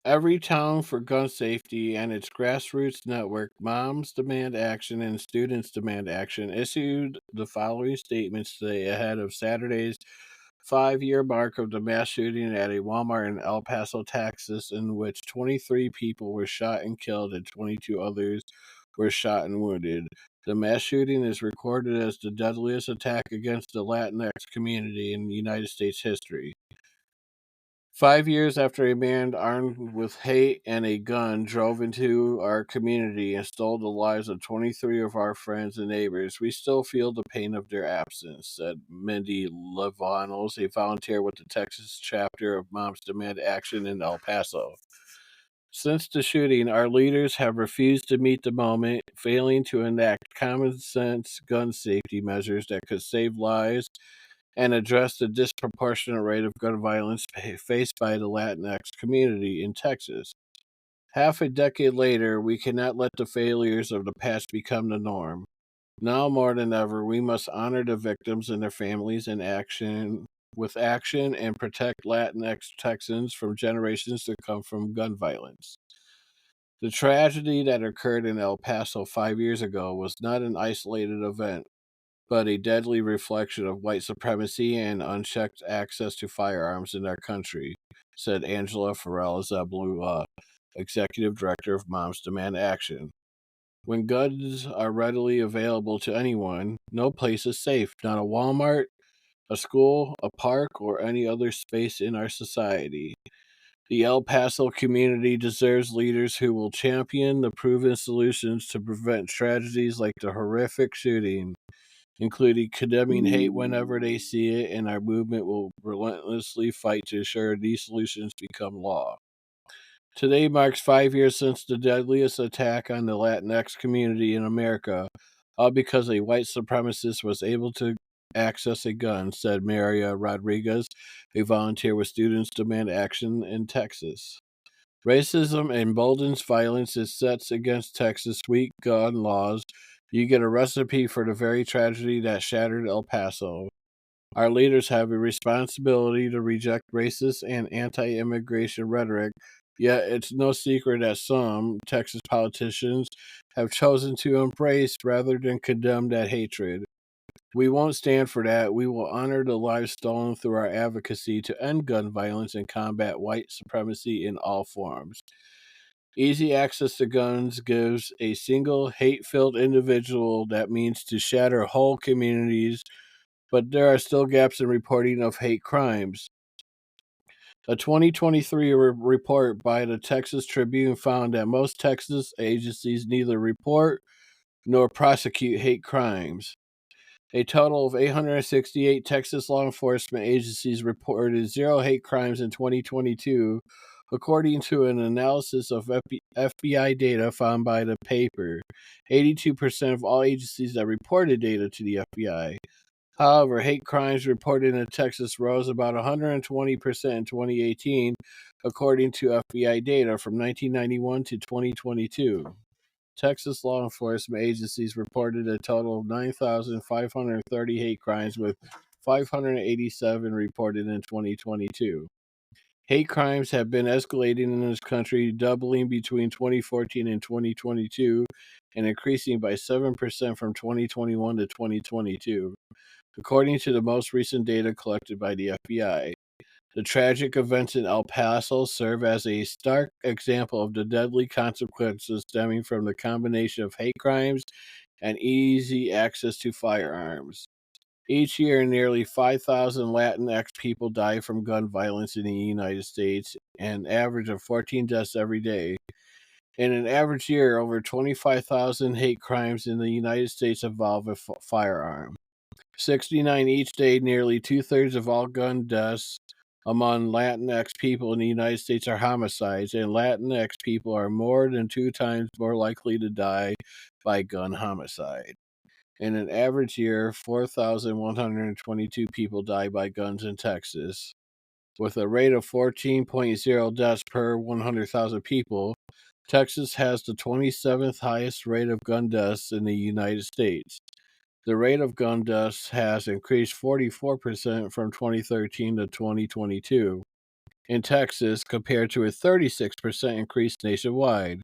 Everytown for Gun Safety and its grassroots network, Moms Demand Action and Students Demand Action, issued the following statements today ahead of Saturday's 5-year mark of the mass shooting at a Walmart in El Paso, Texas, in which 23 people were shot and killed and 22 others were shot and wounded. The mass shooting is recorded as the deadliest attack against the Latinx community in United States history. 5 years after a man armed with hate and a gun drove into our community and stole the lives of 23 of our friends and neighbors, we still feel the pain of their absence, said Mindy Levanos, a volunteer with the Texas chapter of Moms Demand Action in El Paso. Since the shooting, our leaders have refused to meet the moment, failing to enact common sense gun safety measures that could save lives and address the disproportionate rate of gun violence faced by the Latinx community in Texas. Half a decade later, we cannot let the failures of the past become the norm. Now more than ever, we must honor the victims and their families in action and protect Latinx Texans from generations to come from gun violence. The tragedy that occurred in El Paso 5 years ago was not an isolated event, but a deadly reflection of white supremacy and unchecked access to firearms in our country, said Angela Farrell Zablu, Executive Director of Moms Demand Action. When guns are readily available to anyone, no place is safe, not a Walmart, a school, a park, or any other space in our society. The El Paso community deserves leaders who will champion the proven solutions to prevent tragedies like the horrific shooting, including condemning hate whenever they see it, and our movement will relentlessly fight to ensure these solutions become law. Today marks 5 years since the deadliest attack on the Latinx community in America, all because a white supremacist was able to access a gun, said Maria Rodriguez, a volunteer with Students Demand Action in Texas. Racism emboldens violence. It sets against Texas' weak gun laws. You get a recipe for the very tragedy that shattered El Paso. Our leaders have a responsibility to reject racist and anti immigration rhetoric, yet it's no secret that some Texas politicians have chosen to embrace rather than condemn that hatred. We won't stand for that. We will honor the lives stolen through our advocacy to end gun violence and combat white supremacy in all forms. Easy access to guns gives a single hate filled individual that means to shatter whole communities, but there are still gaps in reporting of hate crimes. A 2023 report by the Texas Tribune found that most Texas agencies neither report nor prosecute hate crimes. A total of 868 Texas law enforcement agencies reported zero hate crimes in 2022, according to an analysis of FBI data found by the paper. 82% of all agencies that reported data to the FBI. However, hate crimes reported in Texas rose about 120% in 2018, according to FBI data from 1991 to 2022. Texas law enforcement agencies reported a total of 9,530 hate crimes, with 587 reported in 2022. Hate crimes have been escalating in this country, doubling between 2014 and 2022 and increasing by 7% from 2021 to 2022, according to the most recent data collected by the FBI. The tragic events in El Paso serve as a stark example of the deadly consequences stemming from the combination of hate crimes and easy access to firearms. Each year, nearly 5,000 Latinx people die from gun violence in the United States, an average of 14 deaths every day. In an average year, over 25,000 hate crimes in the United States involve a firearm. 69 each day. Nearly two-thirds of all gun deaths among Latinx people in the United States are homicides, and Latinx people are more than 2 times more likely to die by gun homicide. In an average year, 4,122 people die by guns in Texas. With a rate of 14.0 deaths per 100,000 people, Texas has the 27th highest rate of gun deaths in the United States. The rate of gun deaths has increased 44% from 2013 to 2022. in Texas compared to a 36% increase nationwide.